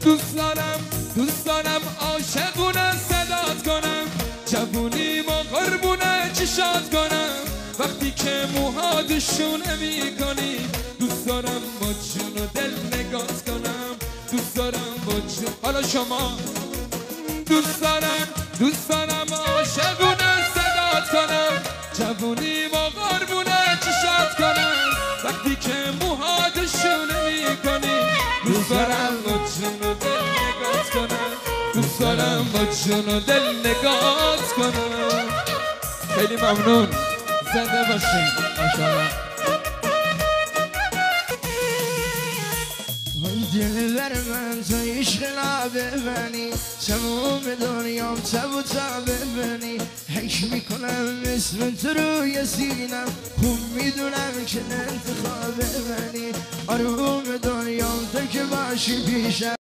دوست دارم عاشقونه صدات کنم، جوونی ما قربونه چشات کنم، وقتی که موهادشونه میکنی. دوست دارم با جون و دل نگات کنم، دوست دارم با جون. حالا شما دوست دارم عاشقونه صدات کنم، جوونی ما قربونه چشات کنم، وقتی که موهادشونه میکنی. دوست دارم با جون و دل نگات کنم، دوست دارم با جون و دل نگات کنم. خیلی ممنون، زنده باشین ماشاءالله. دلبر من تو عشق ببنی، تمام دنیام تب و تب ببنی. حک میکنم اسم تو روی سینم، خوب میدونم که انتخاب ببنی. آروم دنیام تو که باشی پیشم.